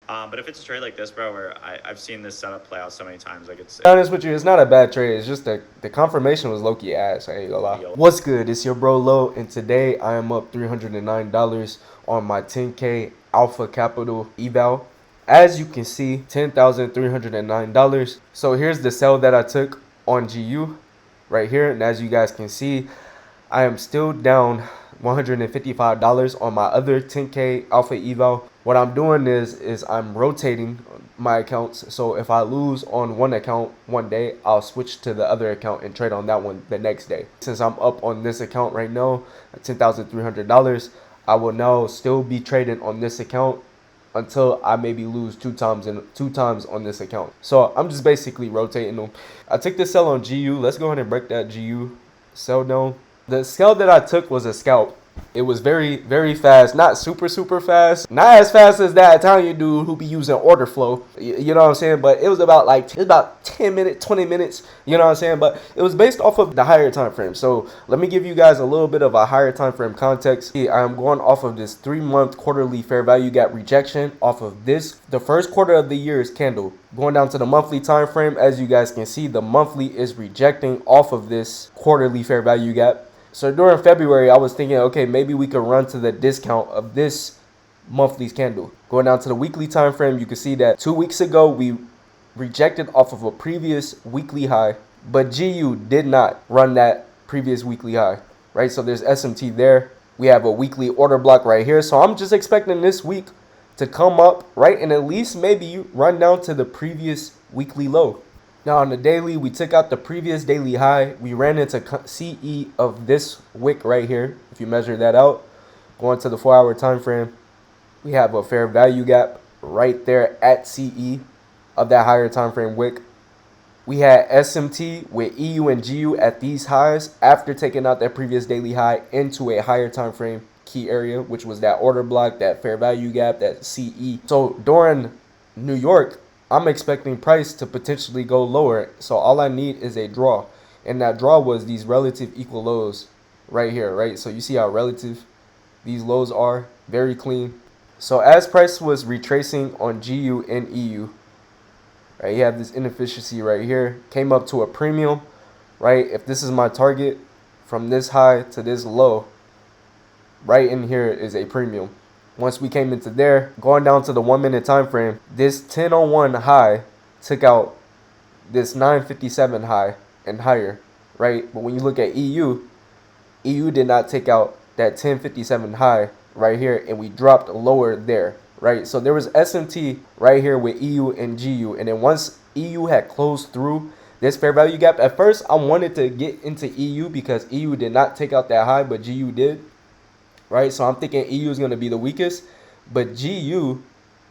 But if it's a trade like this, bro, where I've seen this setup play out so many times, like To be honest with you, it's not a bad trade. It's just that the confirmation was low-key ass. I ain't gonna lie. What's good? It's your bro Lo, and today I am up $309 on my 10K Alpha Capital eval. As you can see, $10,309. So here's the sell that I took on GU right here, and as you guys can see, I am still down $155 on my other 10K Alpha eval. What I'm doing is I'm rotating my accounts. So if I lose on one account one day, I'll switch to the other account and trade on that one the next day. Since I'm up on this account right now, $10,300, I will now still be trading on this account until I maybe lose two times on this account. So I'm just basically rotating them. I took this sell on GU. Let's go ahead and break that GU sell down. The sell that I took was a scalp. It was very, very fast. Not super, super fast. Not as fast as that Italian dude who be using order flow. You know what I'm saying? But it was about 10 minutes, 20 minutes. You know what I'm saying? But it was based off of the higher time frame. So let me give you guys a little bit of a higher time frame context. I am going off of this 3-month quarterly fair value gap rejection off of this, the first quarter of the year's candle. Going down to the monthly time frame, as you guys can see, the monthly is rejecting off of this quarterly fair value gap. So during February, I was thinking, okay, maybe we could run to the discount of this monthly's candle. Going down to the weekly time frame, you can see that 2 weeks ago, we rejected off of a previous weekly high, but GU did not run that previous weekly high, right? So there's SMT there. We have a weekly order block right here. So I'm just expecting this week to come up, right? And at least maybe run down to the previous weekly low. Now on the daily, we took out the previous daily high. We ran into CE of this wick right here. If you measure that out, going to the 4-hour time frame, we have a fair value gap right there at CE of that higher time frame wick. We had SMT with EU and GU at these highs after taking out that previous daily high into a higher time frame key area, which was that order block, that fair value gap, that CE. So during New York, I'm expecting price to potentially go lower. So all I need is a draw. And that draw was these relative equal lows right here, right? So you see how relative these lows are, very clean. So as price was retracing on GU and EU, right, you have this inefficiency right here, came up to a premium, right? If this is my target from this high to this low, right in here is a premium. Once we came into there, going down to the 1-minute time frame, this 10:01 high took out this 9:57 high and higher, right? But when you look at EU did not take out that 10:57 high right here, and we dropped lower there, right? So there was SMT right here with EU and GU, and then once EU had closed through this fair value gap, at first I wanted to get into EU because EU did not take out that high, but GU did. Right, so I'm thinking EU is going to be the weakest, but GU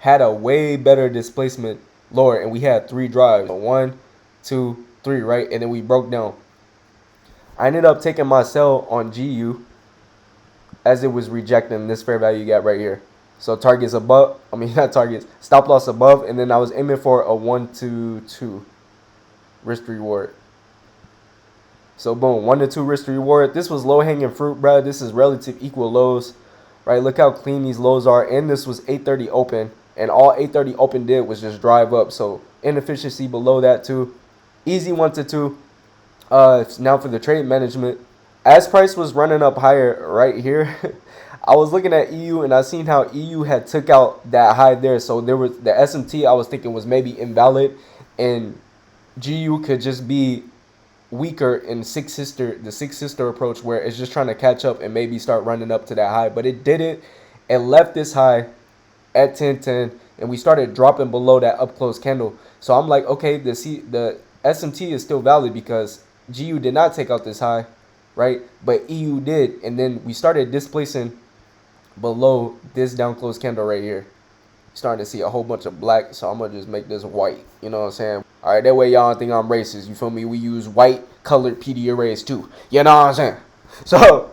had a way better displacement lower, and we had 3 drives, 1, 2, 3, right, and then we broke down. I ended up taking my sell on GU as it was rejecting this fair value gap right here. So targets above, not targets, stop loss above, and then I was aiming for a 1 to 2 risk reward. So boom, 1 to 2 risk to reward. This was low hanging fruit, bro. This is relative equal lows, right? Look how clean these lows are. And this was 8:30 open, and all 8:30 open did was just drive up. So inefficiency below that too. Easy 1 to 2. Now for the trade management, as price was running up higher right here, I was looking at EU and I seen how EU had took out that high there. So there was the SMT I was thinking was maybe invalid, and GU could just be weaker in the six sister approach, where it's just trying to catch up and maybe start running up to that high, but it didn't. It left this high at 10:10, and we started dropping below that up close candle. So I'm like, okay, the SMT is still valid because GU did not take out this high, right? But EU did, and then we started displacing below this down close candle right here. Starting to see a whole bunch of black, so I'm gonna just make this white. You know what I'm saying? All right, that way y'all don't think I'm racist. You feel me? We use white colored PD arrays too. You know what I'm saying? So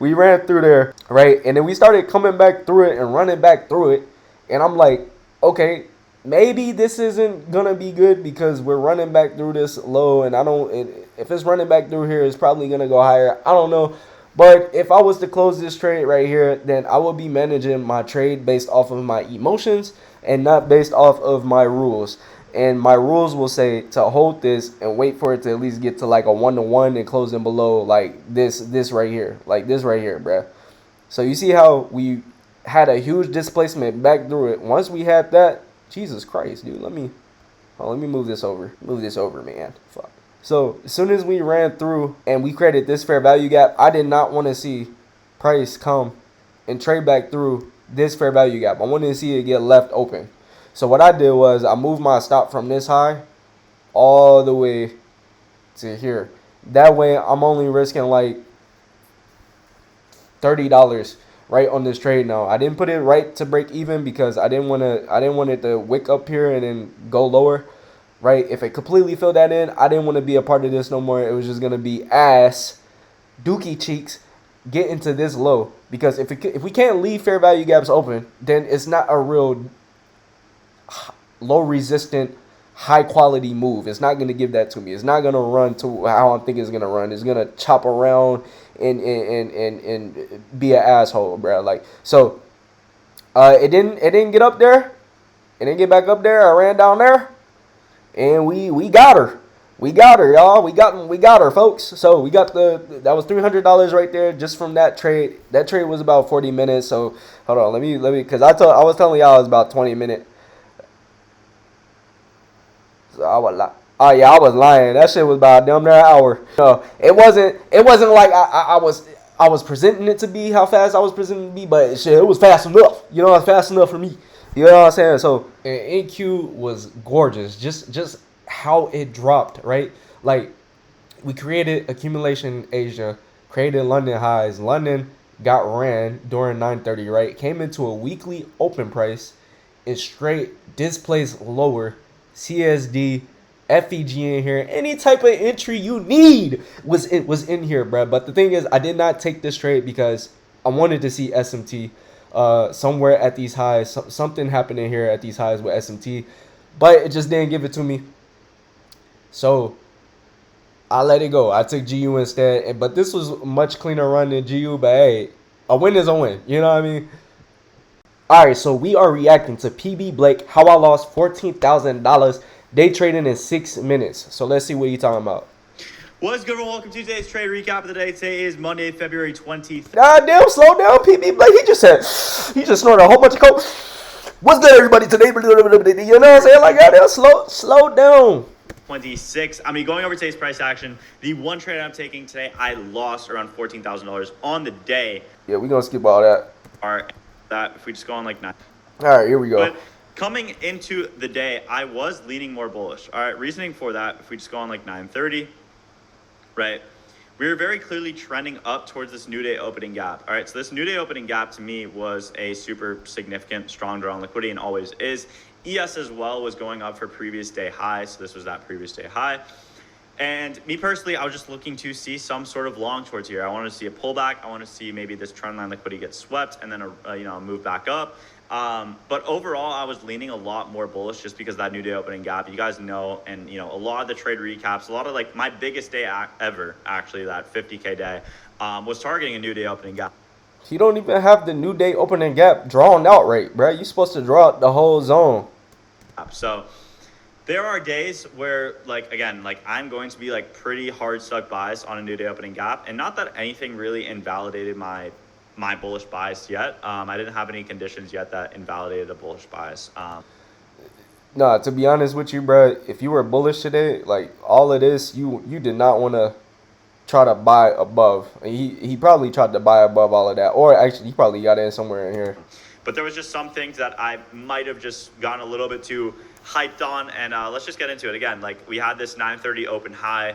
we ran through there, right? And then we started coming back through it and running back through it. And I'm like, okay, maybe this isn't gonna be good because we're running back through this low, and if it's running back through here, it's probably gonna go higher. I don't know. But if I was to close this trade right here, then I would be managing my trade based off of my emotions and not based off of my rules. And my rules will say to hold this and wait for it to at least get to like a 1-to-1 and close in below like this right here. Like this right here, bruh. So you see how we had a huge displacement back through it. Once we had that, Jesus Christ, dude. Let me move this over. Move this over, man. Fuck. So as soon as we ran through and we created this fair value gap, I did not want to see price come and trade back through this fair value gap. I wanted to see it get left open. So what I did was I moved my stop from this high all the way to here. That way I'm only risking like $30 right on this trade now. I didn't put it right to break even because I didn't want it to wick up here and then go lower. Right? If it completely filled that in, I didn't want to be a part of this no more. It was just gonna be ass, dookie cheeks, get into this low. Because if we can't leave fair value gaps open, then it's not a real low resistant, high quality move. It's not gonna give that to me. It's not gonna run to how I'm thinking it's gonna run. It's gonna chop around and be an asshole, bro. Like so, it didn't get up there. It didn't get back up there. I ran down there. And we got her. We got her, y'all. We got her, folks. So we got that was $300 right there just from that trade. That trade was about 40 minutes. So hold on, let me because I was telling y'all it was about 20 minutes. So I was lying. That shit was about damn near an hour. No, it wasn't like I was presenting it to be how fast I was presenting it to be, but shit, it was fast enough. You know, it was fast enough for me. You know what I'm saying? So NQ was gorgeous. Just how it dropped, right? Like we created accumulation Asia, created London highs. London got ran during 9:30, right? Came into a weekly open price and straight displaced lower. CSD, FEG in here. Any type of entry you need was in here, bro. But the thing is, I did not take this trade because I wanted to see SMT. Somewhere at these highs, something happened in here at these highs with SMT, but it just didn't give it to me. So I let it go. I took GU instead, but this was a much cleaner run than GU. But hey, a win is a win. You know what I mean? All right, so we are reacting to PB Blake. How I lost $14,000 day trading in 6 minutes. So let's see what he's talking about. What's good, everyone? Welcome to today's trade recap of the day. Today is Monday, February 20th. God damn, slow down, PB Blake. He just snorted a whole bunch of coke. What's good, everybody? Today, you know what I'm saying? Like, goddamn, slow down. 26. I mean, going over today's price action, the one trade I'm taking today, I lost around $14,000 on the day. Yeah, we're gonna skip all that. All right, that if we just go on like 9. All right, here we go. But coming into the day, I was leaning more bullish. All right, reasoning for that, if we just go on like 9:30. Right, we were very clearly trending up towards this new day opening gap. All right, so this new day opening gap to me was a super significant strong draw on liquidity and always is. ES as well was going up for previous day high, so this was that previous day high. And me personally, I was just looking to see some sort of long towards here. I wanted to see a pullback. I want to see maybe this trend line liquidity get swept and then a move back up. But overall, I was leaning a lot more bullish just because of that new day opening gap. You guys know, and a lot of the trade recaps, a lot of like my biggest day ever, actually, that 50K day, was targeting a new day opening gap. You don't even have the new day opening gap drawn out right, bro. You're supposed to draw out the whole zone. So there are days where, like, again, like I'm going to be like pretty hard stuck buys on a new day opening gap, and not that anything really invalidated my bullish bias yet. I didn't have any conditions yet that invalidated a bullish bias. Nah, to be honest with you, bro, if you were bullish today, like all of this, you did not want to try to buy above. He probably tried to buy above all of that, or actually he probably got in somewhere in here. But there was just some things that I might have just gotten a little bit too hyped on, and let's just get into it again. Like we had this 9:30 open high.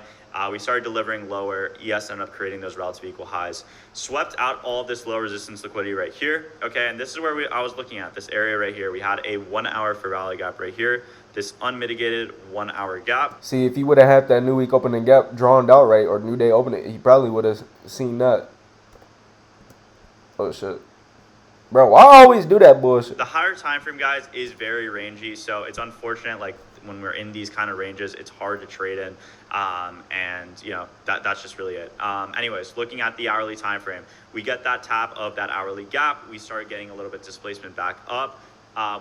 We started delivering lower. ES ended up creating those relative equal highs. Swept out all of this low resistance liquidity right here. Okay, and this is where I was looking at this area right here. We had a 1 hour fair value gap right here. This unmitigated 1 hour gap. See, if he would have had that new week opening gap drawn out right, or new day opening, he probably would have seen that. Oh shit. Bro, why I always do that bullshit? The higher time frame, guys, is very rangy, so it's unfortunate. Like when we're in these kind of ranges, it's hard to trade in, and you know that's just really it. Anyways, looking at the hourly time frame, we get that tap of that hourly gap. We started getting a little bit displacement back up.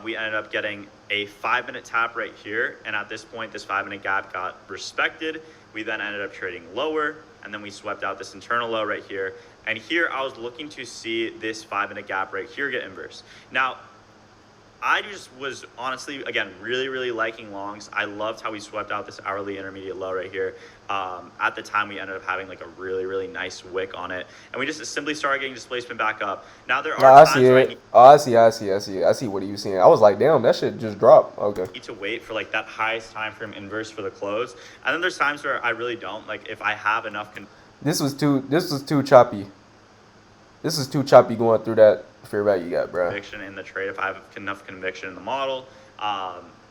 We ended up getting a 5-minute tap right here, and at this point, this 5-minute gap got respected. We then ended up trading lower, and then we swept out this internal low right here. And here I was looking to see this 5-minute gap right here get inverse. Now, I just was honestly, again, really liking longs. I loved how we swept out this hourly intermediate low right here. At the time, we ended up having like a really nice wick on it. And we just simply started getting displacement back up. Now, there are times where I see what are you seeing. I was like, damn, that shit just dropped. Okay. Need to wait for like that highest time frame inverse for the close. And then there's times where I really don't. Like if I have enough... This was too choppy. This is too choppy going through that fair value gap, bro. Conviction in the trade. If I have enough conviction in the model,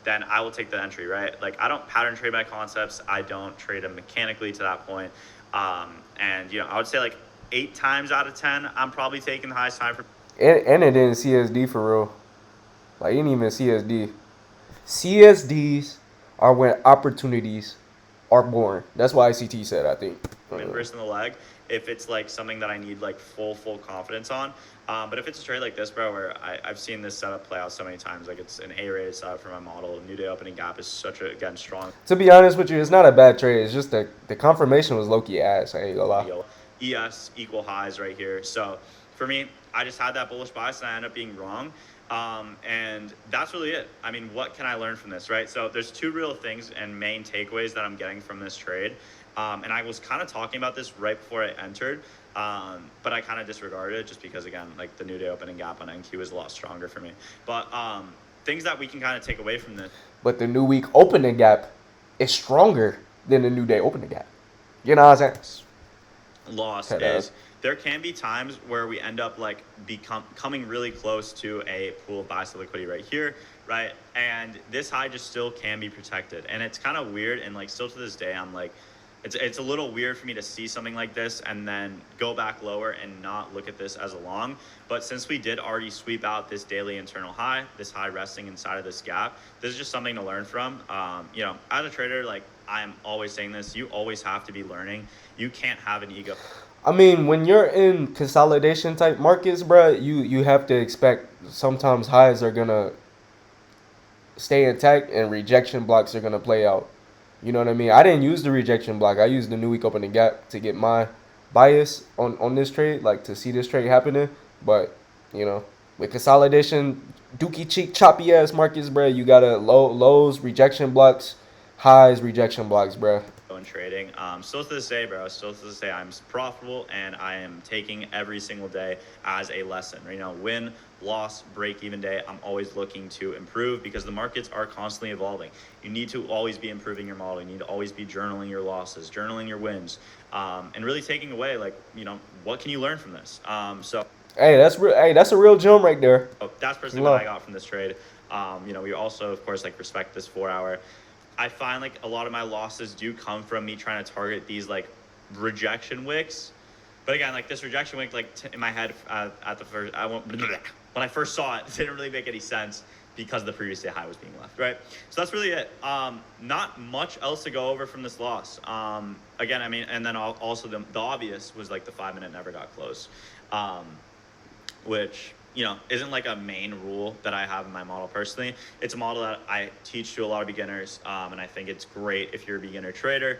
then I will take the entry, right? Like I don't pattern trade my concepts. I don't trade them mechanically to that point. And you know, I would say like 8 times out of 10, I'm probably taking the highest time for. And it didn't CSD for real. Like it didn't even CSD. CSDs are when opportunities are born. That's why ICT said, I think. Inverse in the leg, if it's like something that I need like full confidence on. But if it's a trade like this, bro, where I've seen this setup play out so many times, like it's an A-rated setup for my model. New day opening gap is such a, again, strong. To be honest with you, it's not a bad trade. It's just the confirmation was low-key ass. I ain't gonna lie. ES equal highs right here. So for me, I just had that bullish bias and I ended up being wrong. And that's really it. I mean, what can I learn from this, right? So there's 2 real things and main takeaways that I'm getting from this trade. And I was kind of talking about this right before I entered, but I kind of disregarded it just because, again, like the new day opening gap on NQ is a lot stronger for me. But things that we can kind of take away from this. But the new week opening gap is stronger than the new day opening gap. You know what I'm saying? Loss is there can be times where we end up like coming really close to a pool of buy side liquidity right here, right? And this high just still can be protected. And it's kind of weird. And like still to this day, I'm like, it's a little weird for me to see something like this and then go back lower and not look at this as a long. But since we did already sweep out this daily internal high, this high resting inside of this gap, this is just something to learn from. You know, as a trader, like I'm always saying this, you always have to be learning. You can't have an ego. I mean, when you're in consolidation type markets, bro, you have to expect sometimes highs are gonna stay intact and rejection blocks are gonna play out. You know what I mean? I didn't use the rejection block. I used the new week opening gap to get my bias on this trade, like to see this trade happening. But, you know, with consolidation, dookie cheek, choppy ass markets, bro, you gotta lows, rejection blocks, highs, rejection blocks, bro. In trading, still to this day, bro, I'm profitable and I am taking every single day as a lesson. You know, win, loss, break even day, I'm always looking to improve because the markets are constantly evolving. You need to always be improving your model. You need to always be journaling your losses, journaling your wins, and really taking away, like, you know, what can you learn from this? So hey, that's real. Hey, that's a real gem right there. That's personally what I got from this trade. You know, we also, of course, like respect this 4-hour. I find like a lot of my losses do come from me trying to target these like rejection wicks. But again, like this rejection wick, like in my head at the first, when I first saw it, it didn't really make any sense because the previous day high was being left, right? So that's really it. Not much else to go over from this loss. Again, I mean, and then also the obvious was like the 5-minute never got close, which, you know, isn't like a main rule that I have in my model personally. It's a model that I teach to a lot of beginners, and I think it's great if you're a beginner trader.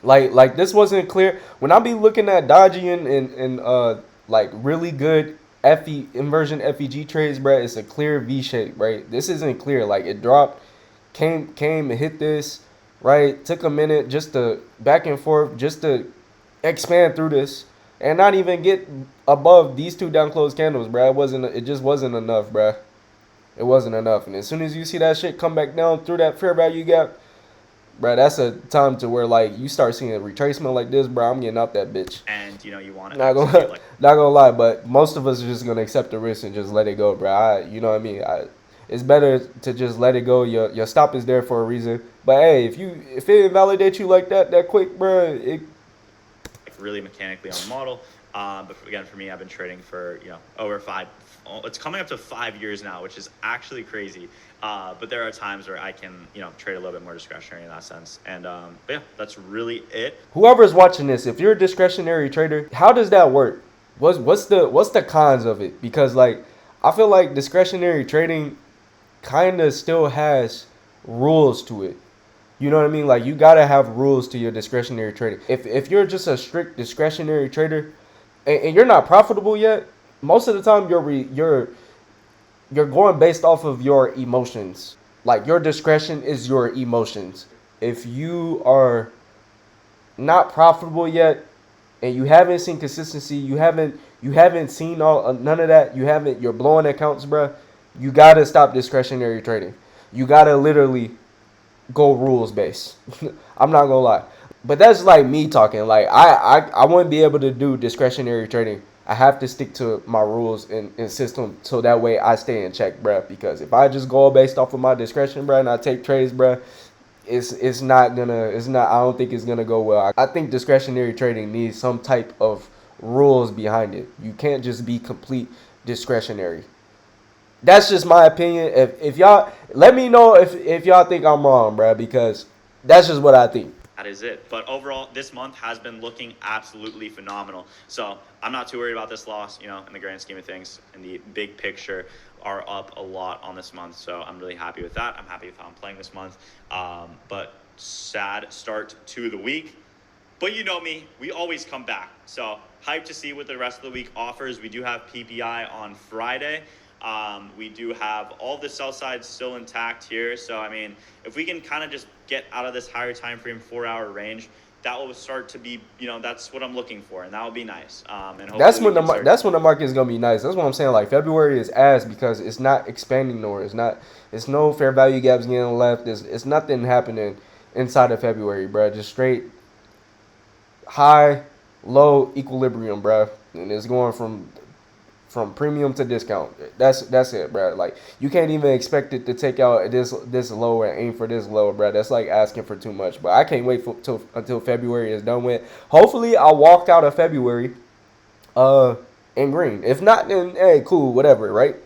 Like this wasn't clear. When I be looking at dodgy and like really good inversion FEG trades, bro, it's a clear V shape, right? This isn't clear. Like it dropped, came and hit this, right? Took a minute just to back and forth, just to expand through this. And not even get above these 2 down closed candles, bro. It just wasn't enough, bro. It wasn't enough. And as soon as you see that shit come back down through that fair value gap, bro, that's a time to where like you start seeing a retracement like this, bro. I'm getting out that bitch. And you know you want it. Not gonna lie, but most of us are just gonna accept the risk and just let it go, bro. You know what I mean? It's better to just let it go. Your stop is there for a reason. But hey, if it invalidates you like that quick, bro, it really mechanically on the model. But again, for me, I've been trading for, you know, it's coming up to 5 years now, which is actually crazy. But there are times where I can, trade a little bit more discretionary in that sense. And but yeah, that's really it. Whoever's watching this, if you're a discretionary trader, how does that work? What's the cons of it? Because like I feel like discretionary trading kind of still has rules to it. You know what I mean? Like you gotta have rules to your discretionary trading. If you're just a strict discretionary trader and you're not profitable yet, most of the time you're going based off of your emotions. Like your discretion is your emotions. If you are not profitable yet and you haven't seen consistency, you haven't seen all none of that, you're blowing accounts, bruh, you gotta stop discretionary trading. You gotta literally go rules based. I'm not gonna lie. But that's like me talking. Like I wouldn't be able to do discretionary trading. I have to stick to my rules and system so that way I stay in check, bruh. Because if I just go based off of my discretion, bruh, and I take trades, bruh, it's not. I don't think it's gonna go well. I think discretionary trading needs some type of rules behind it. You can't just be complete discretionary. That's just my opinion. If y'all let me know if y'all think I'm wrong, bruh, because that's just what I think. That is it. But overall, this month has been looking absolutely phenomenal. So I'm not too worried about this loss, in the grand scheme of things. In the big picture, are up a lot on this month. So I'm really happy with that. I'm happy with how I'm playing this month. But sad start to the week. But you know me, we always come back. So hyped to see what the rest of the week offers. We do have PPI on Friday. We do have all the sell sides still intact here. So, I mean, if we can kind of just get out of this higher time frame 4-hour range, that will start to be, that's what I'm looking for. And that will be nice. And that's when the market is going to be nice. That's what I'm saying. Like February is ass because it's not expanding nowhere. It's no fair value gaps getting left. It's nothing happening inside of February, bro. Just straight high, low equilibrium, bro. And it's going from premium to discount. That's it, bro. Like you can't even expect it to take out this low and aim for this low, bro. That's like asking for too much. But I can't wait until February is done with. Hopefully, I'll walk out of February, in green. If not, then hey, cool, whatever, right?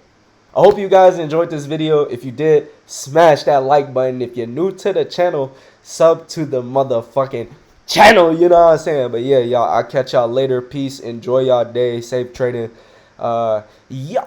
I hope you guys enjoyed this video. If you did, smash that like button. If you're new to the channel, sub to the motherfucking channel. You know what I'm saying? But yeah, y'all, I'll catch y'all later. Peace. Enjoy y'all day. Safe trading. Yeah.